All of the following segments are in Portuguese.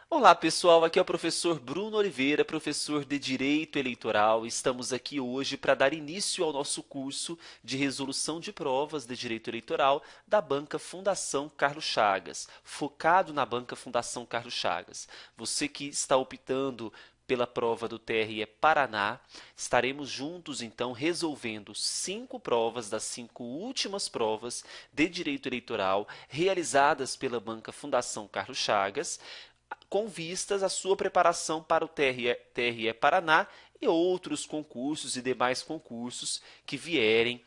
Olá, pessoal. Aqui é o professor Bruno Oliveira, professor de Direito Eleitoral. Estamos aqui hoje para dar início ao nosso curso de resolução de provas de Direito Eleitoral da Banca Fundação Carlos Chagas, focado na Banca Fundação Carlos Chagas. Você que está optando pela prova do TRE Paraná, estaremos juntos então resolvendo 5 provas das 5 últimas provas de Direito Eleitoral realizadas pela Banca Fundação Carlos Chagas, com vistas à sua preparação para o TRE Paraná e outros concursos e demais concursos que vierem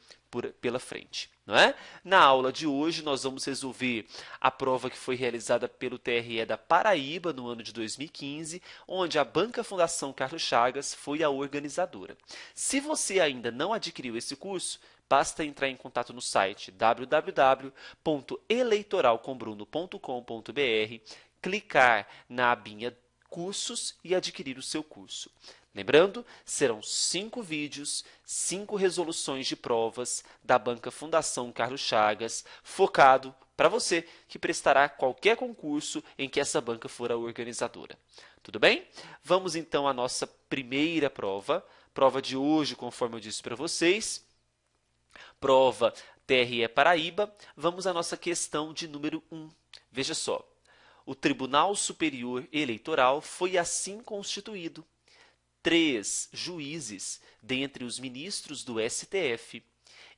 pela frente. Não é? Na aula de hoje, nós vamos resolver a prova que foi realizada pelo TRE da Paraíba no ano de 2015, onde a Banca Fundação Carlos Chagas foi a organizadora. Se você ainda não adquiriu esse curso, basta entrar em contato no site www.eleitoralcombruno.com.br, clicar na abinha Cursos e adquirir o seu curso. Lembrando, serão 5 vídeos, 5 resoluções de provas da Banca Fundação Carlos Chagas, focado para você que prestará qualquer concurso em que essa banca for a organizadora. Tudo bem? Vamos então à nossa primeira prova. Prova de hoje, conforme eu disse para vocês, prova TRE Paraíba. Vamos à nossa questão de número 1. Veja só. O Tribunal Superior Eleitoral foi assim constituído. 3 juízes, dentre os ministros do STF,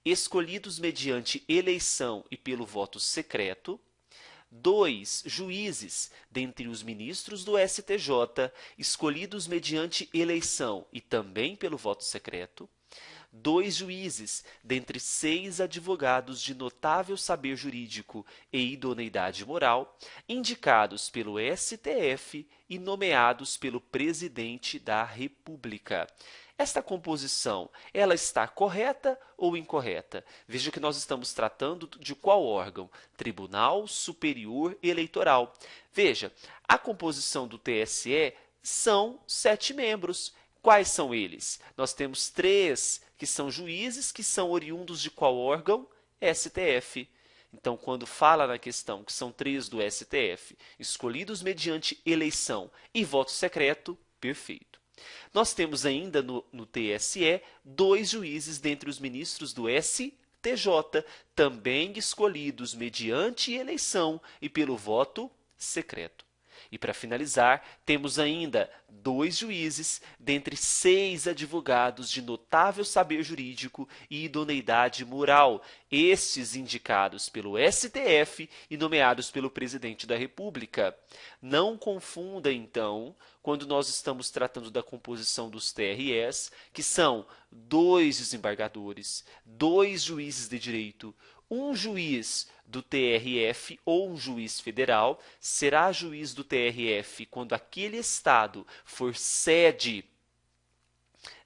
escolhidos mediante eleição e pelo voto secreto. 2 juízes, dentre os ministros do STJ, escolhidos mediante eleição e também pelo voto secreto. 2 juízes, dentre 6 advogados de notável saber jurídico e idoneidade moral, indicados pelo STF e nomeados pelo Presidente da República. Esta composição, ela está correta ou incorreta? Veja que nós estamos tratando de qual órgão? Tribunal Superior Eleitoral. Veja, a composição do TSE são 7 membros. Quais são eles? Nós temos 3 que são juízes, que são oriundos de qual órgão? STF. Então, quando fala na questão que são 3 do STF, escolhidos mediante eleição e voto secreto, perfeito. Nós temos ainda no TSE 2 juízes dentre os ministros do STJ, também escolhidos mediante eleição e pelo voto secreto. E para finalizar, temos ainda 2 juízes dentre 6 advogados de notável saber jurídico e idoneidade moral, estes indicados pelo STF e nomeados pelo Presidente da República. Não confunda, então, quando nós estamos tratando da composição dos TREs, que são 2 desembargadores, 2 juízes de direito, um juiz do TRF ou um juiz federal. Será juiz do TRF quando aquele estado for sede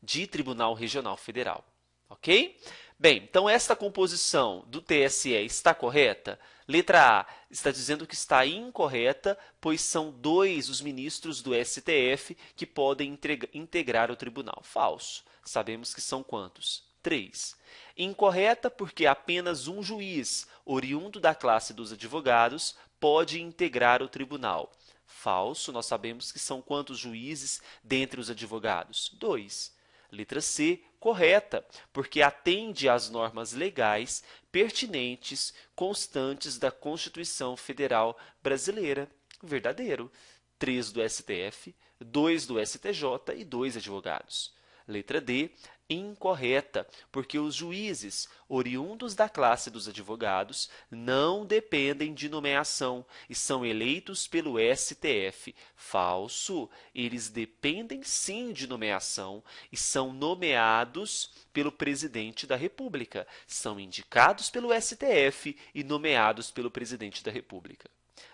de Tribunal Regional Federal. Ok? Bem, então esta composição do TSE está correta? Letra A está dizendo que está incorreta, pois são 2 os ministros do STF que podem integrar o tribunal. Falso. Sabemos que são quantos? 3. Incorreta porque apenas um juiz, oriundo da classe dos advogados, pode integrar o tribunal. Falso, nós sabemos que são quantos juízes dentre os advogados? 2. Letra C, correta, porque atende às normas legais pertinentes, constantes da Constituição Federal Brasileira. Verdadeiro. 3 do STF, 2 do STJ e 2 advogados. Letra D, incorreta, porque os juízes, oriundos da classe dos advogados, não dependem de nomeação e são eleitos pelo STF. Falso, eles dependem sim de nomeação e são nomeados pelo Presidente da República. São indicados pelo STF e nomeados pelo Presidente da República.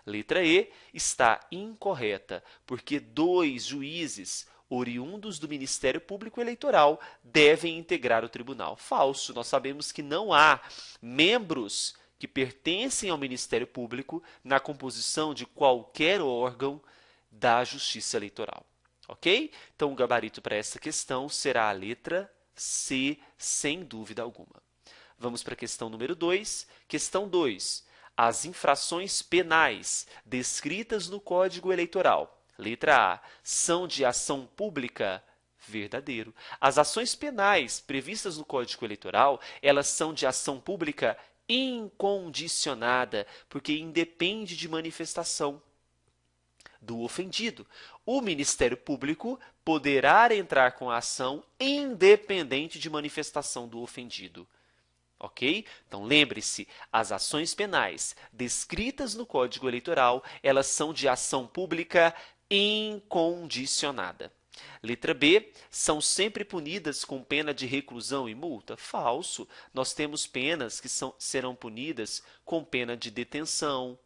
Letra E está incorreta, porque 2 juízes oriundos do Ministério Público Eleitoral devem integrar o tribunal. Falso, nós sabemos que não há membros que pertencem ao Ministério Público na composição de qualquer órgão da Justiça Eleitoral. Ok? Então, o gabarito para essa questão será a letra C, sem dúvida alguma. Vamos para a questão número 2. Questão 2. As infrações penais descritas no Código Eleitoral. Letra A. São de ação pública? Verdadeiro. As ações penais previstas no Código Eleitoral, elas são de ação pública incondicionada, porque independe de manifestação do ofendido. O Ministério Público poderá entrar com a ação independente de manifestação do ofendido. Ok? Então, lembre-se, as ações penais descritas no Código Eleitoral, elas são de ação pública incondicionada. Letra B, são sempre punidas com pena de reclusão e multa? Falso. Nós temos penas que serão punidas com pena de detenção,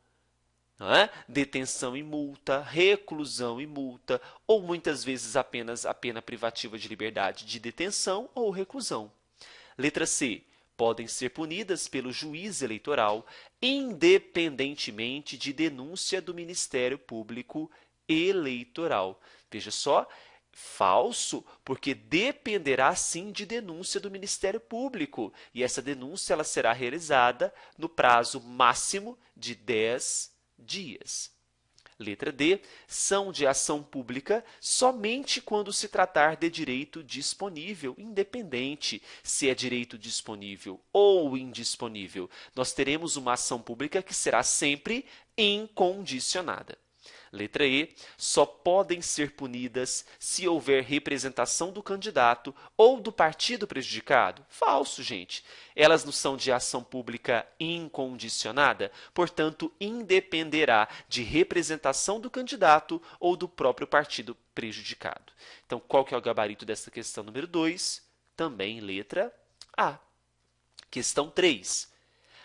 não é? Detenção e multa, reclusão e multa, ou muitas vezes apenas a pena privativa de liberdade de detenção ou reclusão. Letra C, podem ser punidas pelo juiz eleitoral, independentemente de denúncia do Ministério Público Eleitoral. Veja só, falso, porque dependerá sim de denúncia do Ministério Público, e essa denúncia ela será realizada no prazo máximo de 10 dias. Letra D, são de ação pública somente quando se tratar de direito disponível, independente se é direito disponível ou indisponível. Nós teremos uma ação pública que será sempre incondicionada. Letra E, só podem ser punidas se houver representação do candidato ou do partido prejudicado? Falso, gente. Elas não são de ação pública incondicionada, portanto, independerá de representação do candidato ou do próprio partido prejudicado. Então, qual que é o gabarito dessa questão número 2? Também letra A. Questão 3.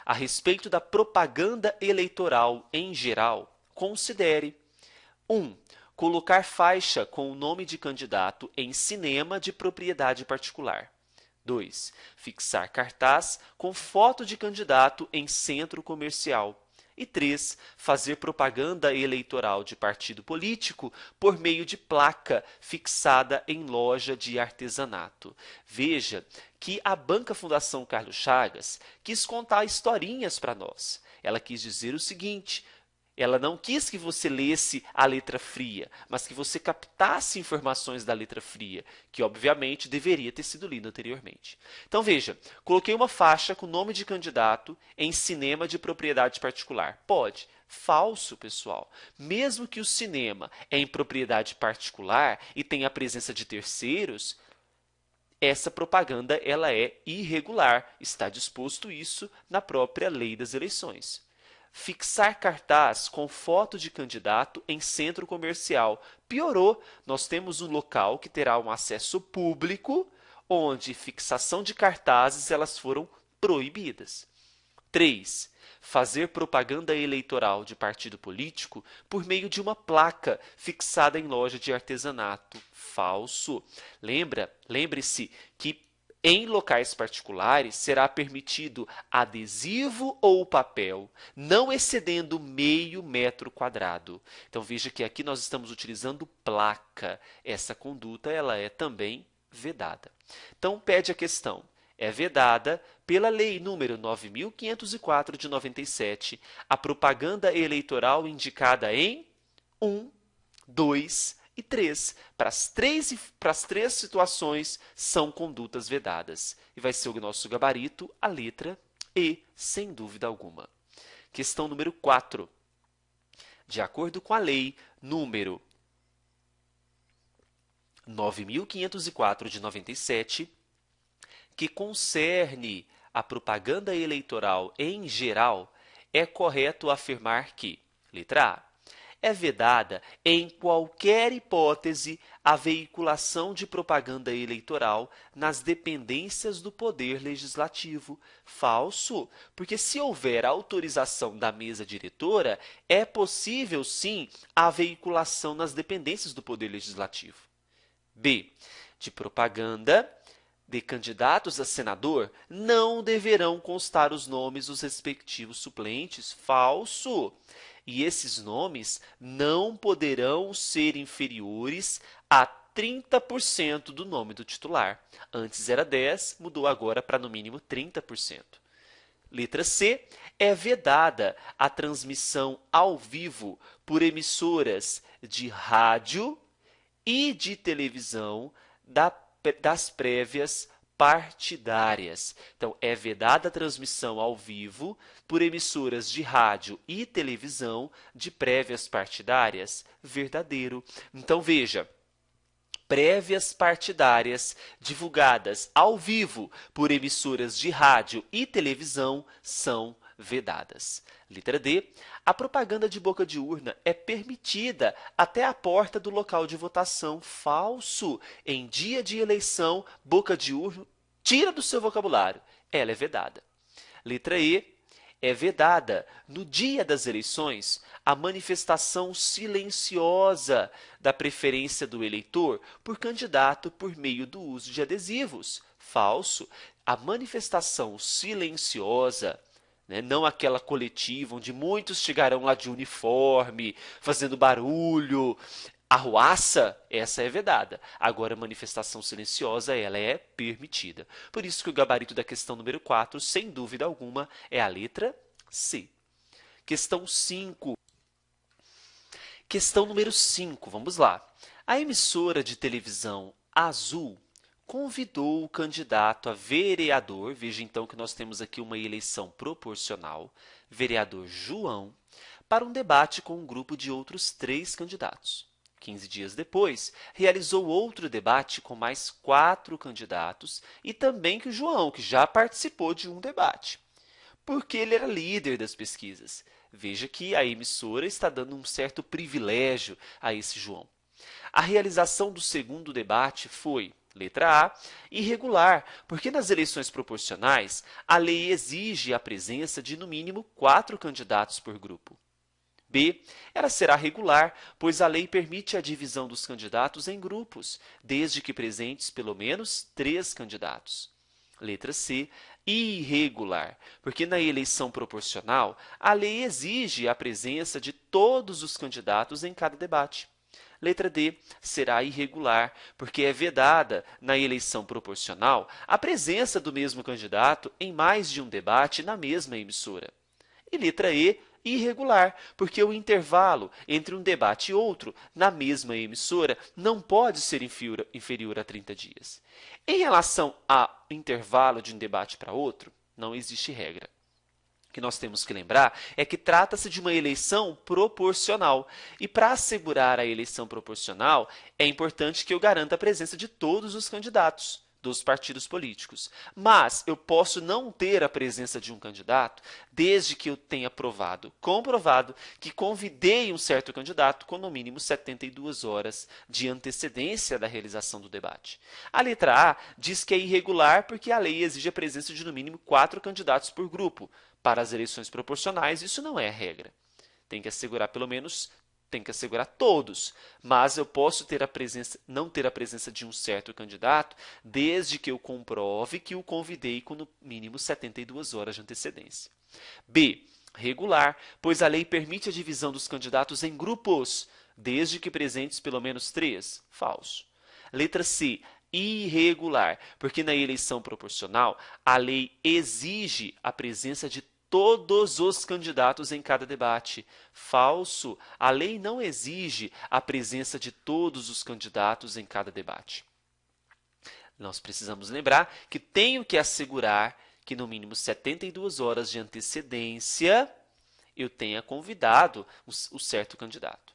A respeito da propaganda eleitoral em geral, considere 1. Colocar faixa com o nome de candidato em cinema de propriedade particular. 2. Fixar cartaz com foto de candidato em centro comercial. E 3. Fazer propaganda eleitoral de partido político por meio de placa fixada em loja de artesanato. Veja que a Banca Fundação Carlos Chagas quis contar historinhas para nós. Ela quis dizer o seguinte: ela não quis que você lesse a letra fria, mas que você captasse informações da letra fria, que obviamente deveria ter sido lida anteriormente. Então veja, coloquei uma faixa com nome de candidato em cinema de propriedade particular. Pode. Falso, pessoal. Mesmo que o cinema é em propriedade particular e tenha a presença de terceiros, essa propaganda ela é irregular. Está disposto isso na própria lei das eleições. Fixar cartaz com foto de candidato em centro comercial. Piorou. Nós temos um local que terá um acesso público, onde fixação de cartazes elas foram proibidas. 3. Fazer propaganda eleitoral de partido político por meio de uma placa fixada em loja de artesanato. Falso. Lembre-se que em locais particulares, será permitido adesivo ou papel, não excedendo meio metro quadrado. Então, veja que aqui nós estamos utilizando placa. Essa conduta ela é também vedada. Então, pede a questão. É vedada pela Lei nº 9.504 de 97 a propaganda eleitoral indicada em 1, 2 e 3. Para as três situações, são condutas vedadas. E vai ser o nosso gabarito, a letra E, sem dúvida alguma. Questão número 4. De acordo com a lei número 9.504 de 97, que concerne a propaganda eleitoral em geral, é correto afirmar que, letra A, é vedada, em qualquer hipótese, a veiculação de propaganda eleitoral nas dependências do Poder Legislativo. Falso, porque se houver autorização da mesa diretora, é possível, sim, a veiculação nas dependências do Poder Legislativo. B. De propaganda de candidatos a senador, não deverão constar os nomes dos respectivos suplentes. Falso! E esses nomes não poderão ser inferiores a 30% do nome do titular. Antes era 10%, mudou agora para no mínimo 30%. Letra C. É vedada a transmissão ao vivo por emissoras de rádio e de televisão das prévias partidárias. Então, é vedada a transmissão ao vivo por emissoras de rádio e televisão de prévias partidárias? Verdadeiro. Então, veja, prévias partidárias divulgadas ao vivo por emissoras de rádio e televisão são vedadas. Letra D. A propaganda de boca de urna é permitida até a porta do local de votação. Falso. Em dia de eleição, boca de urna tira do seu vocabulário. Ela é vedada. Letra E. É vedada, no dia das eleições, a manifestação silenciosa da preferência do eleitor por candidato por meio do uso de adesivos. Falso. A manifestação silenciosa, não aquela coletiva onde muitos chegarão lá de uniforme, fazendo barulho, arruaça, essa é vedada. Agora, a manifestação silenciosa, ela é permitida. Por isso que o gabarito da questão número 4, sem dúvida alguma, é a letra C. Questão 5. Questão número 5, vamos lá. A emissora de televisão Azul convidou o candidato a vereador, veja então que nós temos aqui uma eleição proporcional, vereador João, para um debate com um grupo de outros 3 candidatos. 15 dias depois, realizou outro debate com mais 4 candidatos e também com o João, que já participou de um debate, porque ele era líder das pesquisas. Veja que a emissora está dando um certo privilégio a esse João. A realização do segundo debate foi, letra A, irregular, porque nas eleições proporcionais, a lei exige a presença de no mínimo 4 candidatos por grupo. B. Ela será regular, pois a lei permite a divisão dos candidatos em grupos, desde que presentes pelo menos 3 candidatos. Letra C. Irregular, porque na eleição proporcional, a lei exige a presença de todos os candidatos em cada debate. Letra D. Será irregular, porque é vedada, na eleição proporcional, a presença do mesmo candidato em mais de um debate na mesma emissora. E letra E. Irregular, porque o intervalo entre um debate e outro na mesma emissora não pode ser inferior a 30 dias. Em relação ao intervalo de um debate para outro, não existe regra. O que nós temos que lembrar é que trata-se de uma eleição proporcional. E para assegurar a eleição proporcional, é importante que eu garanta a presença de todos os candidatos dos partidos políticos. Mas eu posso não ter a presença de um candidato desde que eu tenha comprovado que convidei um certo candidato com no mínimo 72 horas de antecedência da realização do debate. A letra A diz que é irregular porque a lei exige a presença de no mínimo 4 candidatos por grupo. Para as eleições proporcionais, isso não é a regra. Tem que assegurar todos, mas eu posso não ter a presença de um certo candidato desde que eu comprove que o convidei com no mínimo 72 horas de antecedência. B. Regular, pois a lei permite a divisão dos candidatos em grupos, desde que presentes pelo menos 3. Falso. Letra C. Irregular, porque na eleição proporcional, a lei exige a presença de todos os candidatos em cada debate. Falso. A lei não exige a presença de todos os candidatos em cada debate. Nós precisamos lembrar que tenho que assegurar que no mínimo 72 horas de antecedência eu tenha convidado o certo candidato.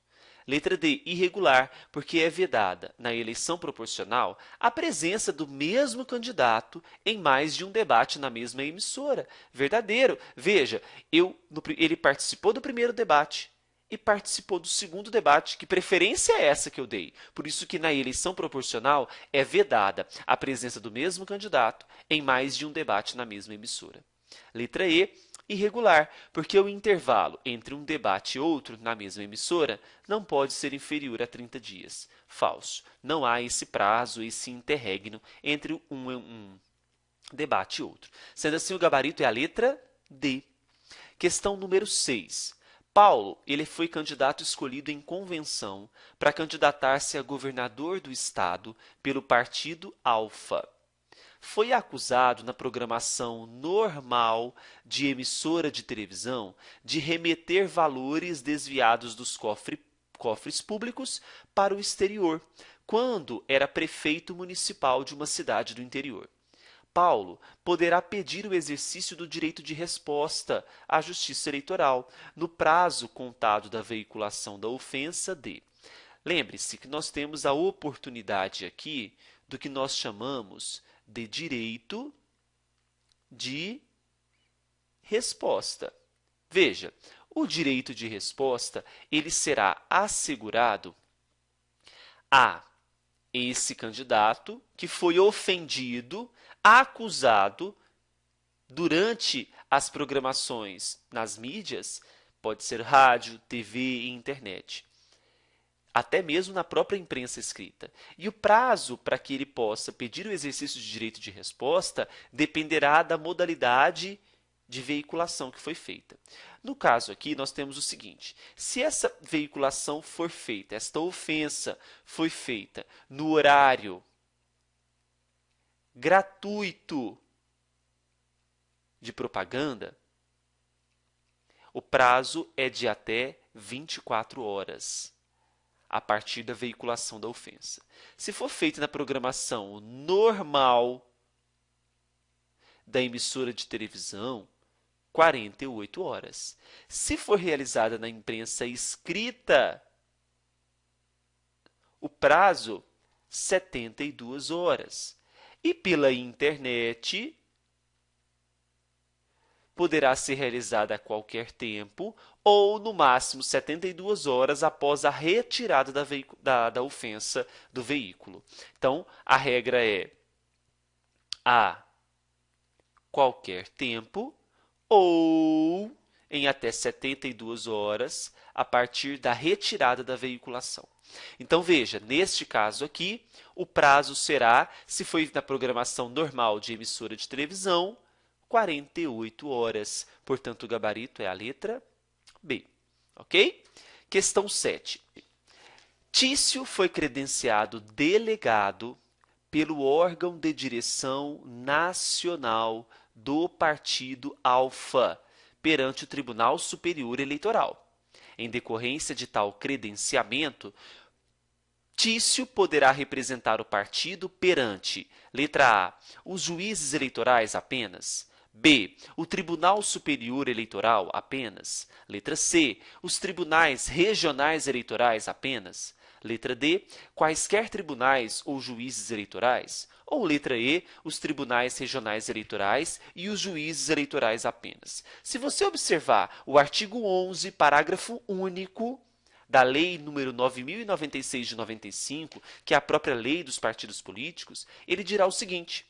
Letra D. Irregular, porque é vedada, na eleição proporcional, a presença do mesmo candidato em mais de um debate na mesma emissora. Verdadeiro. Veja, ele participou do primeiro debate e participou do segundo debate. Que preferência é essa que eu dei? Por isso que na eleição proporcional é vedada a presença do mesmo candidato em mais de um debate na mesma emissora. Letra E. Irregular, porque o intervalo entre um debate e outro na mesma emissora não pode ser inferior a 30 dias. Falso. Não há esse prazo, esse interregno entre um debate e outro. Sendo assim, o gabarito é a letra D. Questão número 6. Paulo, ele foi candidato escolhido em convenção para candidatar-se a governador do estado pelo partido Alfa. foi acusado na programação normal de emissora de televisão de remeter valores desviados dos cofres públicos para o exterior, quando era prefeito municipal de uma cidade do interior. Paulo poderá pedir o exercício do direito de resposta à Justiça Eleitoral no prazo contado da veiculação da ofensa de. Lembre-se que nós temos a oportunidade aqui do que nós chamamos de direito de resposta. Veja, o direito de resposta ele será assegurado a esse candidato que foi ofendido, acusado durante as programações nas mídias, pode ser rádio, TV e internet, até mesmo na própria imprensa escrita. E o prazo para que ele possa pedir o exercício de direito de resposta dependerá da modalidade de veiculação que foi feita. No caso aqui, nós temos o seguinte: se essa veiculação for feita, esta ofensa foi feita no horário gratuito de propaganda, o prazo é de até 24 horas a partir da veiculação da ofensa. Se for feita na programação normal da emissora de televisão, 48 horas. Se for realizada na imprensa escrita, o prazo, 72 horas. E pela internet, poderá ser realizada a qualquer tempo ou, no máximo, 72 horas após a retirada da ofensa do veículo. Então, a regra é a qualquer tempo ou em até 72 horas a partir da retirada da veiculação. Então, veja, neste caso aqui, o prazo será, se foi na programação normal de emissora de televisão, 48 horas. Portanto, o gabarito é a letra B. Ok? Questão 7. Tício foi credenciado delegado pelo órgão de direção nacional do Partido Alfa perante o Tribunal Superior Eleitoral. Em decorrência de tal credenciamento, Tício poderá representar o partido perante, letra A, os juízes eleitorais apenas, B, o Tribunal Superior Eleitoral apenas, letra C, os tribunais regionais eleitorais apenas, letra D, quaisquer tribunais ou juízes eleitorais, ou letra E, os tribunais regionais eleitorais e os juízes eleitorais apenas. Se você observar o artigo 11, parágrafo único da Lei número 9.096 de 95, que é a própria lei dos partidos políticos, ele dirá o seguinte: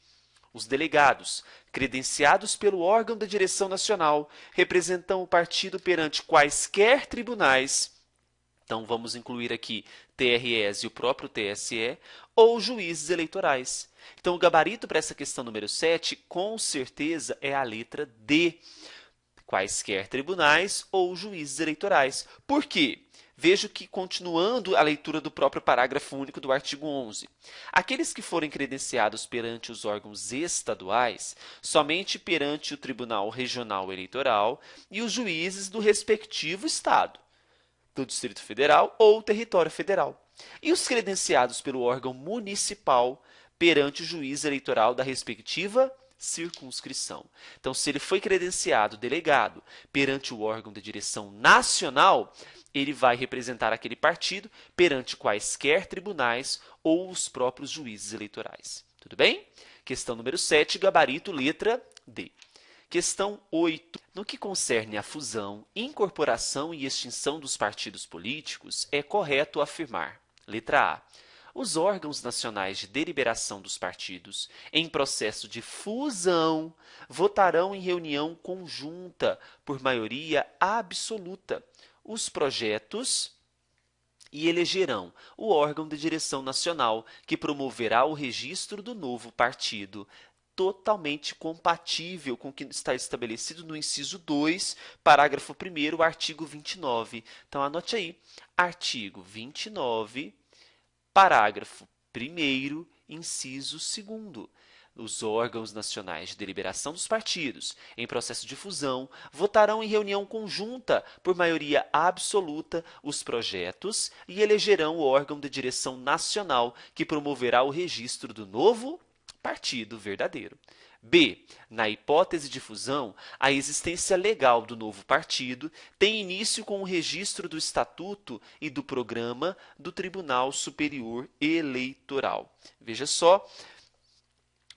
os delegados, credenciados pelo órgão da direção nacional, representam o partido perante quaisquer tribunais, então vamos incluir aqui TREs e o próprio TSE, ou juízes eleitorais. Então, o gabarito para essa questão número 7, com certeza, é a letra D. Quaisquer tribunais ou juízes eleitorais. Por quê? Vejo que, continuando a leitura do próprio parágrafo único do artigo 11, aqueles que forem credenciados perante os órgãos estaduais, somente perante o Tribunal Regional Eleitoral e os juízes do respectivo estado, do Distrito Federal ou território federal. E os credenciados pelo órgão municipal perante o juiz eleitoral da respectiva circunscrição. Então, se ele foi credenciado delegado perante o órgão de direção nacional, ele vai representar aquele partido perante quaisquer tribunais ou os próprios juízes eleitorais. Tudo bem? Questão número 7, gabarito, letra D. Questão 8. No que concerne à fusão, incorporação e extinção dos partidos políticos, é correto afirmar, letra A, os órgãos nacionais de deliberação dos partidos, em processo de fusão, votarão em reunião conjunta, por maioria absoluta, os projetos e elegerão o órgão de direção nacional, que promoverá o registro do novo partido, totalmente compatível com o que está estabelecido no inciso 2, parágrafo 1º, artigo 29. Então, anote aí, artigo 29, parágrafo 1º, inciso 2º. os órgãos nacionais de deliberação dos partidos, em processo de fusão, votarão em reunião conjunta, por maioria absoluta, os projetos e elegerão o órgão de direção nacional que promoverá o registro do novo partido verdadeiro. B. Na hipótese de fusão, a existência legal do novo partido tem início com o registro do Estatuto e do Programa do Tribunal Superior Eleitoral. Veja só,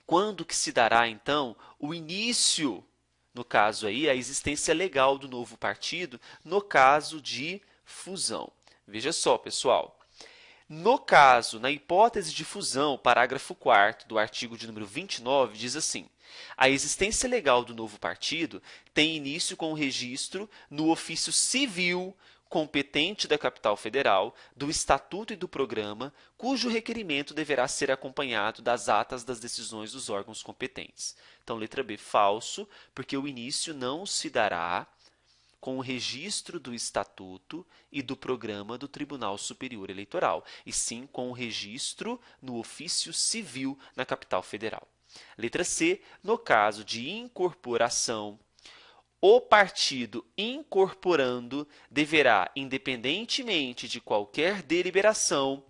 quando que se dará, então, o início, no caso aí, a existência legal do novo partido, no caso de fusão. Veja só, pessoal. No caso, na hipótese de fusão, o parágrafo 4º do artigo de número 29 diz assim: a existência legal do novo partido tem início com o registro no ofício civil competente da capital federal, do estatuto e do programa, cujo requerimento deverá ser acompanhado das atas das decisões dos órgãos competentes. Então, letra B, falso, porque o início não se dará com o registro do Estatuto e do Programa do Tribunal Superior Eleitoral, e sim com o registro no ofício civil na capital federal. Letra C, no caso de incorporação, o partido incorporando deverá, independentemente de qualquer deliberação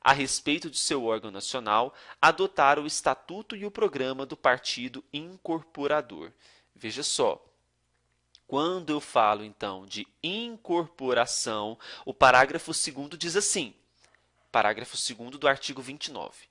a respeito de seu órgão nacional, adotar o Estatuto e o Programa do partido incorporador. Veja só. Quando eu falo, então, de incorporação, o parágrafo 2º diz assim, parágrafo 2º do artigo 29.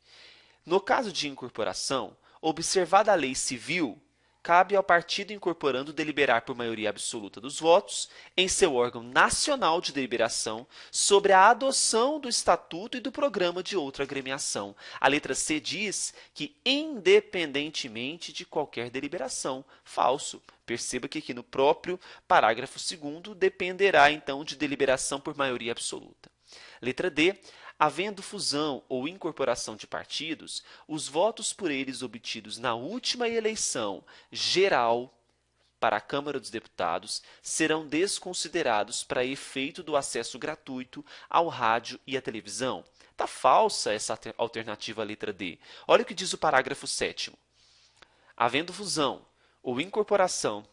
No caso de incorporação, observada a lei civil, cabe ao partido incorporando deliberar por maioria absoluta dos votos em seu órgão nacional de deliberação sobre a adoção do estatuto e do programa de outra agremiação. A letra C diz que independentemente de qualquer deliberação. Falso. Perceba que aqui no próprio parágrafo 2º dependerá então de deliberação por maioria absoluta. Letra D. Havendo fusão ou incorporação de partidos, os votos por eles obtidos na última eleição geral para a Câmara dos Deputados serão desconsiderados para efeito do acesso gratuito ao rádio e à televisão. Está falsa essa alternativa letra D. Olha o que diz o parágrafo 7º. Havendo fusão ou incorporação,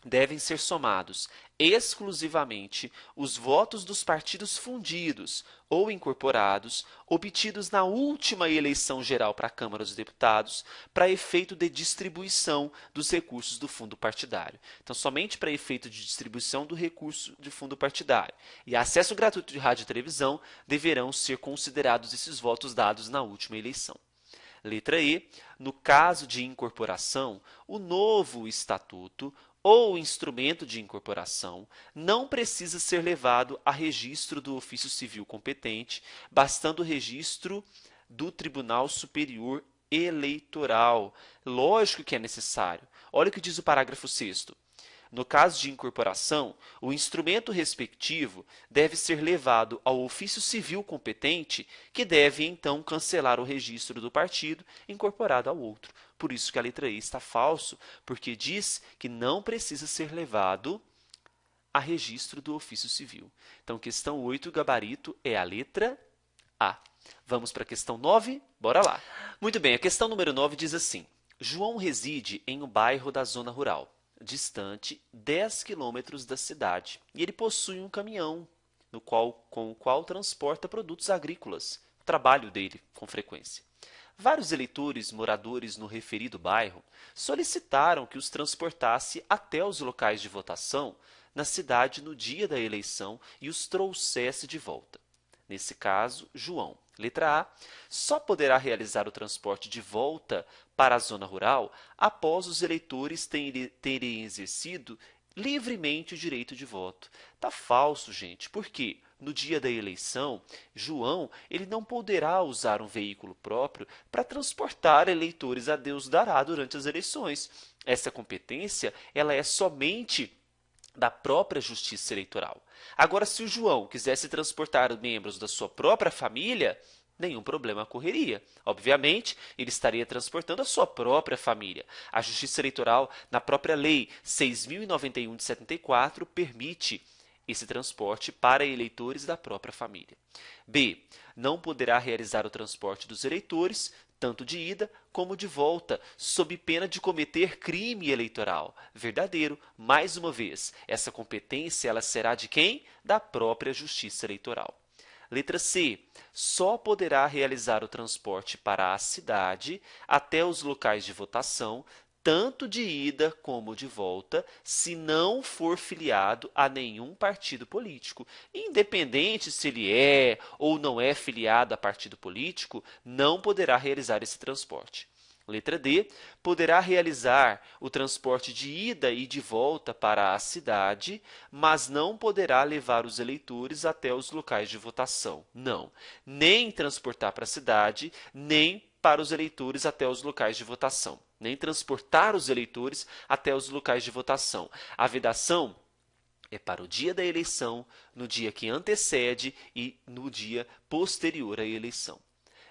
devem ser somados exclusivamente os votos dos partidos fundidos ou incorporados obtidos na última eleição geral para a Câmara dos Deputados para efeito de distribuição dos recursos do fundo partidário. Então, somente para efeito de distribuição do recurso de fundo partidário e acesso gratuito de rádio e televisão deverão ser considerados esses votos dados na última eleição. Letra E. No caso de incorporação, o novo estatuto ou instrumento de incorporação não precisa ser levado a registro do ofício civil competente, bastando o registro do Tribunal Superior Eleitoral. Lógico que é necessário. Olha o que diz o parágrafo 6º. No caso de incorporação, o instrumento respectivo deve ser levado ao ofício civil competente, que deve, então, cancelar o registro do partido incorporado ao outro. Por isso que a letra E está falso, porque diz que não precisa ser levado a registro do ofício civil. Então, questão 8, gabarito é a letra A. Vamos para a questão 9? Bora lá. Muito bem, a questão número 9 diz assim: João reside em um bairro da zona rural, distante 10 quilômetros da cidade, e ele possui um caminhão com o qual transporta produtos agrícolas, o trabalho dele com frequência. Vários eleitores moradores no referido bairro solicitaram que os transportasse até os locais de votação na cidade no dia da eleição e os trouxesse de volta. Nesse caso, João, letra A, só poderá realizar o transporte de volta para a zona rural após os eleitores terem exercido livremente o direito de voto. Tá falso, gente. Por quê? No dia da eleição, João ele não poderá usar um veículo próprio para transportar eleitores a Deus dará durante as eleições. Essa competência ela é somente da própria Justiça Eleitoral. Agora, se o João quisesse transportar membros da sua própria família, nenhum problema ocorreria. Obviamente, ele estaria transportando a sua própria família. A Justiça Eleitoral, na própria Lei 6.091 de 74, permite esse transporte para eleitores da própria família. B. Não poderá realizar o transporte dos eleitores, tanto de ida como de volta, sob pena de cometer crime eleitoral. Verdadeiro. Mais uma vez, essa competência ela será de quem? Da própria Justiça Eleitoral. Letra C. Só poderá realizar o transporte para a cidade até os locais de votação, tanto de ida como de volta, se não for filiado a nenhum partido político. Independente se ele é ou não é filiado a partido político, não poderá realizar esse transporte. Letra D. Poderá realizar o transporte de ida e de volta para a cidade, mas não poderá levar os eleitores até os locais de votação. Não. Nem transportar para a cidade, nem para os eleitores até os locais de votação. Nem transportar os eleitores até os locais de votação. A vedação é para o dia da eleição, no dia que antecede e no dia posterior à eleição.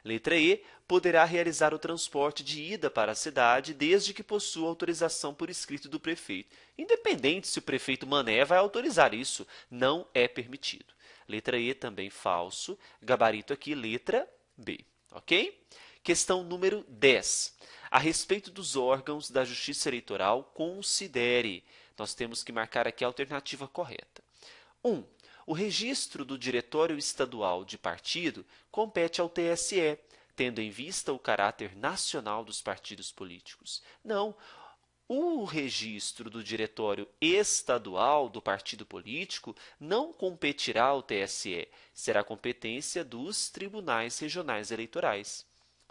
Letra E. Poderá realizar o transporte de ida para a cidade desde que possua autorização por escrito do prefeito. Independente se o prefeito Mané vai autorizar isso, não é permitido. Letra E também falso. Gabarito aqui, letra B. Ok? Questão número 10. A respeito dos órgãos da Justiça Eleitoral, considere. Nós temos que marcar aqui a alternativa correta. 1. O registro do Diretório Estadual de Partido compete ao TSE, tendo em vista o caráter nacional dos partidos políticos. Não, o registro do Diretório Estadual do partido político não competirá ao TSE, será competência dos Tribunais Regionais Eleitorais.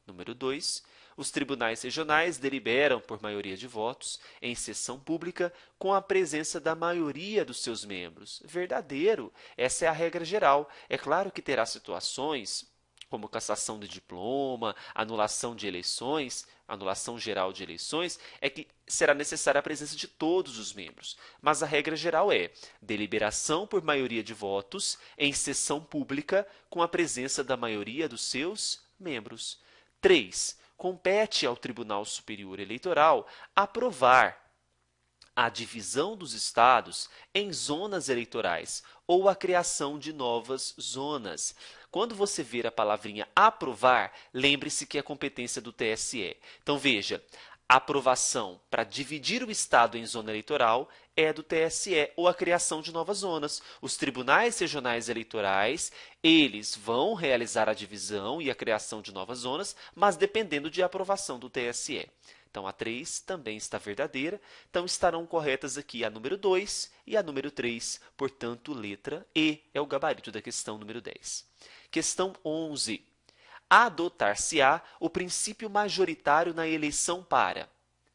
Número 2. Os tribunais regionais deliberam por maioria de votos, em sessão pública, com a presença da maioria dos seus membros. Verdadeiro. Essa é a regra geral. É claro que terá situações como cassação de diploma, anulação de eleições, anulação geral de eleições, é que será necessária a presença de todos os membros. Mas a regra geral é deliberação por maioria de votos em sessão pública com a presença da maioria dos seus membros. 3. Compete ao Tribunal Superior Eleitoral aprovar a divisão dos estados em zonas eleitorais ou a criação de novas zonas. Quando você ver a palavrinha aprovar, lembre-se que é competência do TSE. Então, veja, a aprovação para dividir o estado em zona eleitoral é do TSE, ou a criação de novas zonas. Os tribunais regionais eleitorais, eles vão realizar a divisão e a criação de novas zonas, mas dependendo de aprovação do TSE. Então, a 3 também está verdadeira. Então, estarão corretas aqui a número 2 e a número 3. Portanto, letra E é o gabarito da questão número 10. Questão 11. Adotar-se-á o princípio majoritário na eleição para.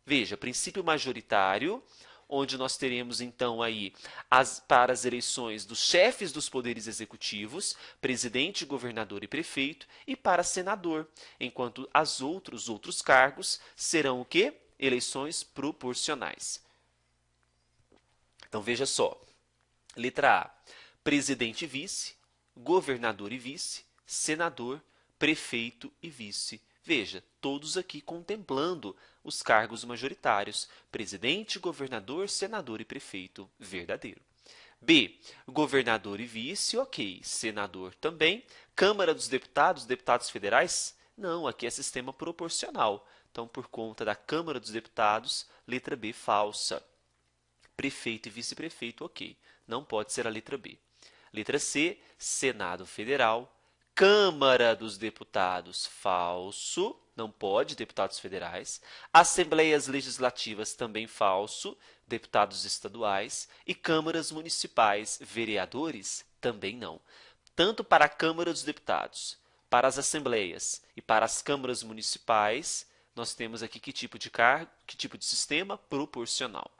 Veja, princípio majoritário, onde nós teremos então aí para as eleições dos chefes dos poderes executivos, presidente, governador e prefeito, e para senador, enquanto os outros cargos serão o quê? Eleições proporcionais. Então veja só, letra A, presidente e vice, governador e vice, senador, prefeito e vice. Veja, todos aqui contemplando os cargos majoritários, presidente, governador, senador e prefeito, verdadeiro. B, governador e vice, ok. Senador também. Câmara dos Deputados, deputados federais? Não, aqui é sistema proporcional. Então, por conta da Câmara dos Deputados, letra B, falsa. Prefeito e vice-prefeito, ok. Não pode ser a letra B. Letra C, Senado Federal. Câmara dos Deputados, falso, não pode, deputados federais. Assembleias Legislativas, também falso, deputados estaduais. E câmaras municipais, vereadores, também não. Tanto para a Câmara dos Deputados, para as assembleias e para as câmaras municipais, nós temos aqui que tipo de cargo, que tipo de sistema? Proporcional.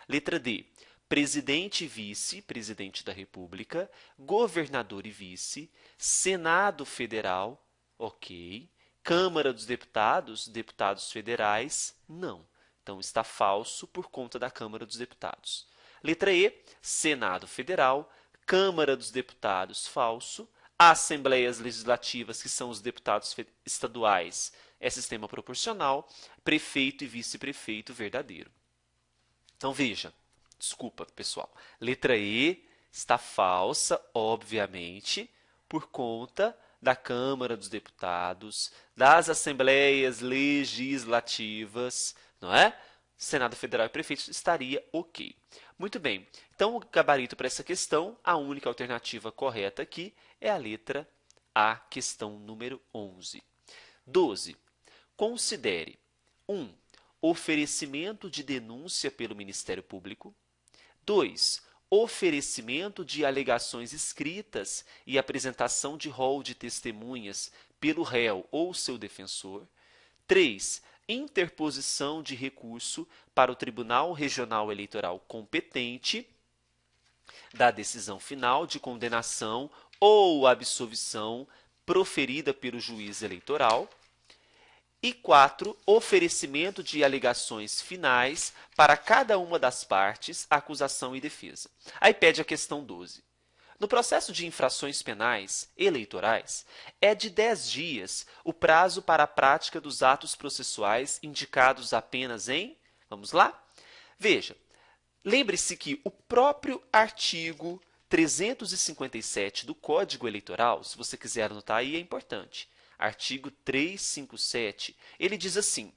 Letra D. Presidente e vice, presidente da República, governador e vice, Senado Federal, ok. Câmara dos Deputados, deputados federais, não. Então, está falso por conta da Câmara dos Deputados. Letra E, Senado Federal, Câmara dos Deputados, falso. Assembleias Legislativas, que são os deputados estaduais, é sistema proporcional. Prefeito e vice-prefeito, verdadeiro. Então, veja. Desculpa, pessoal. Letra E está falsa, obviamente, por conta da Câmara dos Deputados, das Assembleias Legislativas, não é? Senado Federal e prefeitos, estaria ok. Muito bem, então o gabarito para essa questão, a única alternativa correta aqui é a letra A, questão número 11. 12. Considere 1. Oferecimento de denúncia pelo Ministério Público. 2. Oferecimento de alegações escritas e apresentação de rol de testemunhas pelo réu ou seu defensor. 3. Interposição de recurso para o Tribunal Regional Eleitoral competente da decisão final de condenação ou absolvição proferida pelo juiz eleitoral. E 4. Oferecimento de alegações finais para cada uma das partes, acusação e defesa. Aí pede a questão 12. No processo de infrações penais eleitorais, é de 10 dias o prazo para a prática dos atos processuais indicados apenas em... Vamos lá? Veja, lembre-se que o próprio artigo 357 do Código Eleitoral, se você quiser anotar aí, é importante. Artigo 357, ele diz assim: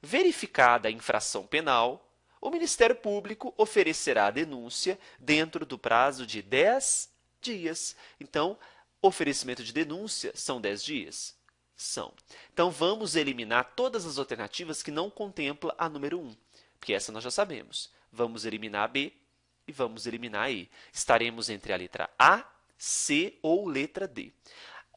verificada a infração penal, o Ministério Público oferecerá a denúncia dentro do prazo de 10 dias. Então, oferecimento de denúncia são 10 dias? São. Então, vamos eliminar todas as alternativas que não contemplam a número 1, porque essa nós já sabemos. Vamos eliminar a B e vamos eliminar a E. Estaremos entre a letra A, C ou letra D.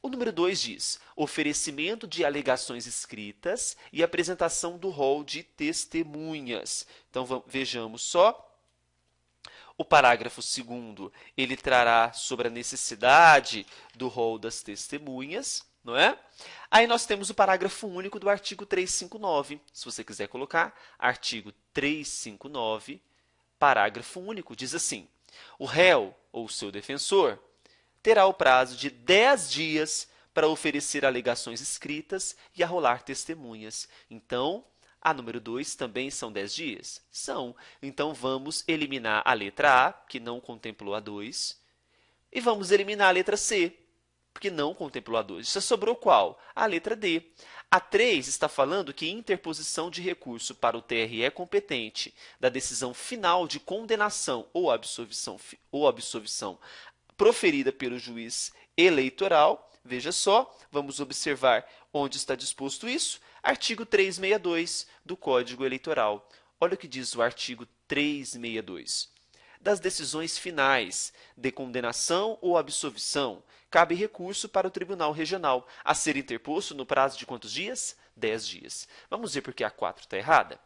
O número 2 diz: oferecimento de alegações escritas e apresentação do rol de testemunhas. Então, vejamos só. O parágrafo 2º, ele trará sobre a necessidade do rol das testemunhas, não é? Aí nós temos o parágrafo único do artigo 359. Se você quiser colocar, artigo 359, parágrafo único, diz assim: o réu ou seu defensor terá o prazo de 10 dias para oferecer alegações escritas e arrolar testemunhas. Então, a número 2 também são 10 dias? São. Então, vamos eliminar a letra A, que não contemplou a 2, e vamos eliminar a letra C, porque não contemplou a 2. Já sobrou qual? A letra D. A 3 está falando que interposição de recurso para o TRE competente da decisão final de condenação ou absolvição proferida pelo juiz eleitoral. Veja só, vamos observar onde está disposto isso. Artigo 362 do Código Eleitoral. Olha o que diz o artigo 362. Das decisões finais de condenação ou absolvição, cabe recurso para o Tribunal Regional, a ser interposto no prazo de quantos dias? 10 dias. Vamos ver por que a 4 está errada?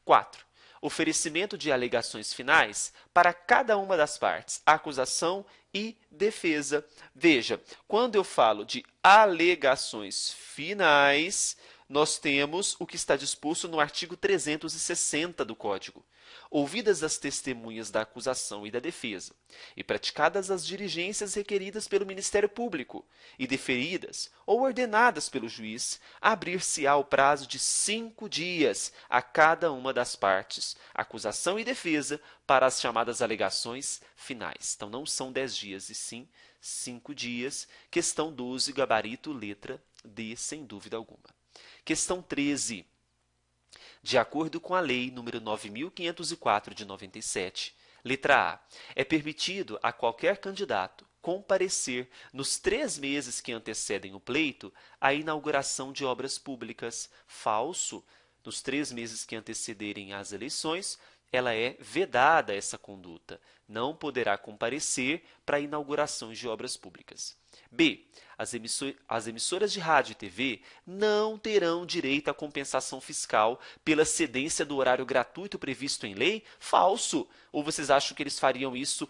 4. Oferecimento de alegações finais para cada uma das partes, acusação e defesa. Veja, quando eu falo de alegações finais, nós temos o que está disposto no artigo 360 do Código. Ouvidas as testemunhas da acusação e da defesa, e praticadas as diligências requeridas pelo Ministério Público, e deferidas ou ordenadas pelo juiz, abrir-se-á o prazo de 5 dias a cada uma das partes, acusação e defesa, para as chamadas alegações finais. Então, não são 10 dias, e sim 5 dias. Questão 12, gabarito, letra D, sem dúvida alguma. Questão 13. De acordo com a Lei nº 9.504, de 97, letra A, é permitido a qualquer candidato comparecer nos 3 meses que antecedem o pleito à inauguração de obras públicas. Falso. Nos 3 meses que antecederem as eleições, ela é vedada essa conduta. Não poderá comparecer para inaugurações de obras públicas. B. As emissoras de rádio e TV não terão direito à compensação fiscal pela cedência do horário gratuito previsto em lei? Falso! Ou vocês acham que eles fariam isso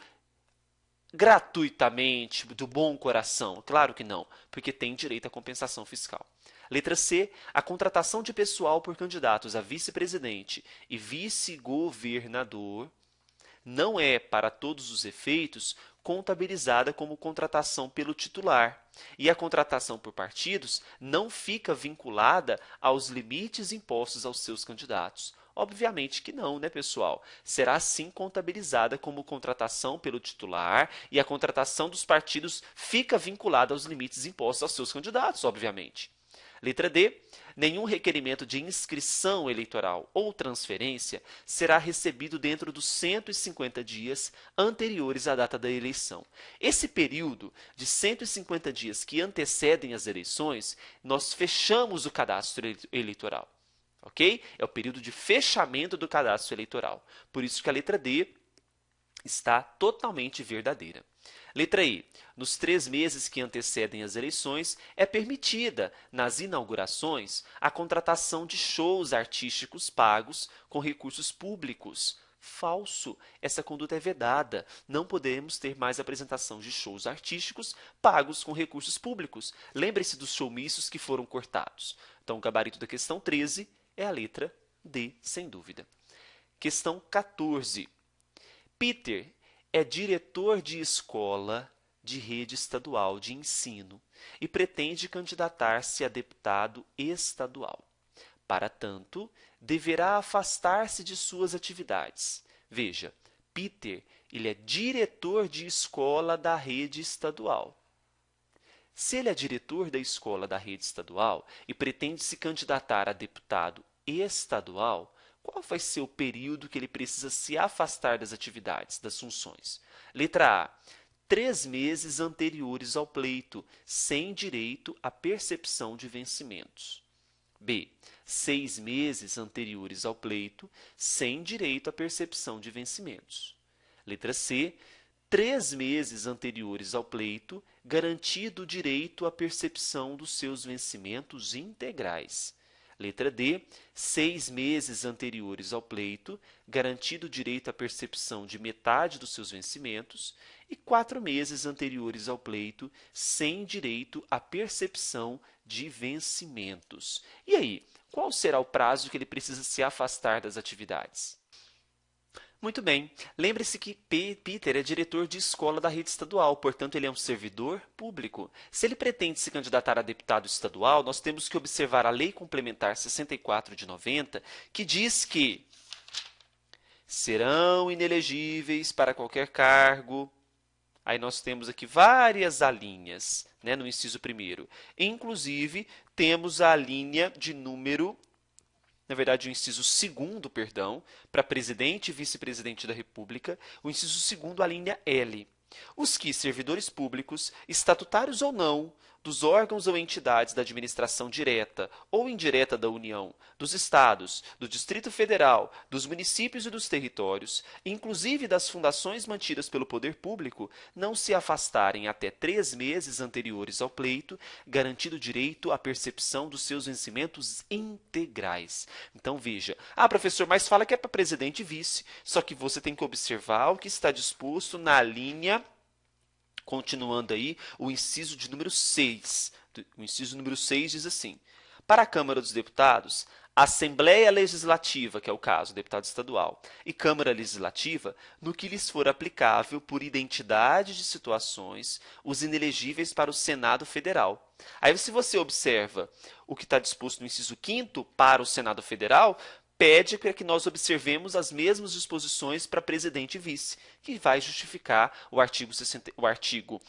gratuitamente, do bom coração? Claro que não, porque tem direito à compensação fiscal. Letra C. A contratação de pessoal por candidatos a vice-presidente e vice-governador não é, para todos os efeitos, contabilizada como contratação pelo titular, e a contratação por partidos não fica vinculada aos limites impostos aos seus candidatos. Obviamente que não, né, pessoal? Será sim contabilizada como contratação pelo titular e a contratação dos partidos fica vinculada aos limites impostos aos seus candidatos, obviamente. Letra D. Nenhum requerimento de inscrição eleitoral ou transferência será recebido dentro dos 150 dias anteriores à data da eleição. Esse período de 150 dias que antecedem as eleições, nós fechamos o cadastro eleitoral. Ok? É o período de fechamento do cadastro eleitoral. Por isso que a letra D está totalmente verdadeira. Letra I. Nos 3 meses que antecedem as eleições, é permitida, nas inaugurações, a contratação de shows artísticos pagos com recursos públicos. Falso. Essa conduta é vedada. Não podemos ter mais apresentação de shows artísticos pagos com recursos públicos. Lembre-se dos showmícios que foram cortados. Então, o gabarito da questão 13 é a letra D, sem dúvida. Questão 14. Peter é diretor de escola de rede estadual de ensino e pretende candidatar-se a deputado estadual. Para tanto, deverá afastar-se de suas atividades. Veja, Peter, ele é diretor de escola da rede estadual. Se ele é diretor da escola da rede estadual e pretende se candidatar a deputado estadual, qual vai ser o período que ele precisa se afastar das atividades, das funções? Letra A. 3 meses anteriores ao pleito, sem direito à percepção de vencimentos. B. 6 meses anteriores ao pleito, sem direito à percepção de vencimentos. Letra C. 3 meses anteriores ao pleito, garantido o direito à percepção dos seus vencimentos integrais. Letra D. 6 meses anteriores ao pleito, garantido o direito à percepção de metade dos seus vencimentos. E 4 meses anteriores ao pleito, sem direito à percepção de vencimentos. E aí, qual será o prazo que ele precisa se afastar das atividades? Muito bem, lembre-se que Peter é diretor de escola da rede estadual, portanto ele é um servidor público. Se ele pretende se candidatar a deputado estadual, nós temos que observar a Lei Complementar 64 de 90, que diz que serão inelegíveis para qualquer cargo. Aí nós temos aqui várias alíneas, né, no inciso 1º. Inclusive, temos a linha de número... Na verdade, o inciso 2º, perdão, para presidente e vice-presidente da República, o inciso 2º, a linha L. Os que, servidores públicos, estatutários ou não, dos órgãos ou entidades da administração direta ou indireta da União, dos Estados, do Distrito Federal, dos municípios e dos territórios, inclusive das fundações mantidas pelo poder público, não se afastarem até 3 meses anteriores ao pleito, garantido o direito à percepção dos seus vencimentos integrais. Então, veja, professor, mas fala que é para presidente e vice, só que você tem que observar o que está disposto na linha... Continuando aí, o inciso de número 6. O inciso número 6 diz assim: para a Câmara dos Deputados, a Assembleia Legislativa, que é o caso, deputado estadual, e Câmara Legislativa, no que lhes for aplicável por identidade de situações, os inelegíveis para o Senado Federal. Aí, se você observa o que está disposto no inciso 5º para o Senado Federal, pede para que nós observemos as mesmas disposições para presidente e vice, que vai justificar o artigo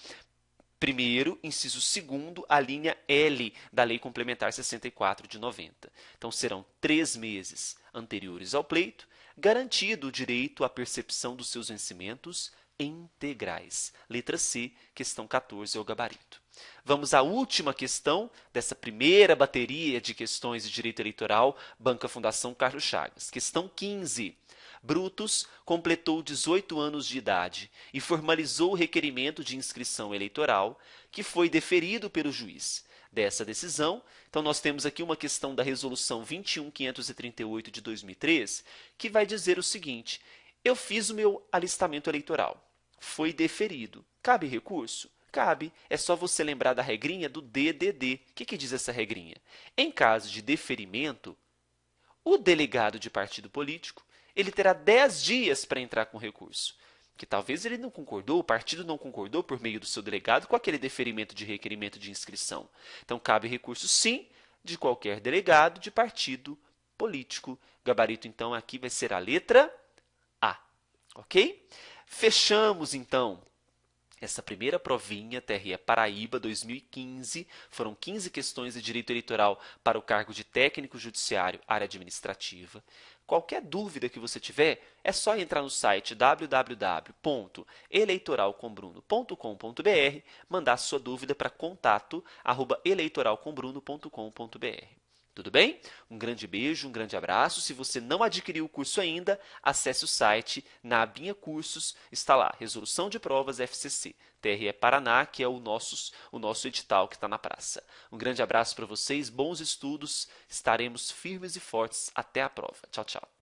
1º, inciso 2º, a linha L da Lei Complementar 64 de 90. Então, serão 3 meses anteriores ao pleito, garantido o direito à percepção dos seus vencimentos integrais. Letra C, questão 14 é o gabarito. Vamos à última questão dessa primeira bateria de questões de direito eleitoral, Banca Fundação Carlos Chagas. Questão 15. Brutus completou 18 anos de idade e formalizou o requerimento de inscrição eleitoral, que foi deferido pelo juiz. Dessa decisão, então nós temos aqui uma questão da Resolução 21.538 de 2003, que vai dizer o seguinte: eu fiz o meu alistamento eleitoral, foi deferido. Cabe recurso? Cabe. É só você lembrar da regrinha do DDD. O que diz essa regrinha? Em caso de deferimento, o delegado de partido político ele terá 10 dias para entrar com recurso. Que talvez ele não concordou, o partido não concordou por meio do seu delegado com aquele deferimento de requerimento de inscrição. Então, cabe recurso, sim, de qualquer delegado de partido político. Gabarito, então, aqui vai ser a letra A, ok? Fechamos, então, essa primeira provinha, TRE Paraíba 2015, foram 15 questões de direito eleitoral para o cargo de técnico judiciário, área administrativa. Qualquer dúvida que você tiver, é só entrar no site www.eleitoralcombruno.com.br, mandar sua dúvida para contato@eleitoralcombruno.com.br. Tudo bem? Um grande beijo, um grande abraço. Se você não adquiriu o curso ainda, acesse o site, na abinha cursos, está lá, Resolução de Provas FCC, TRE Paraná, que é o nosso edital que está na praça. Um grande abraço para vocês, bons estudos, estaremos firmes e fortes até a prova. Tchau, tchau.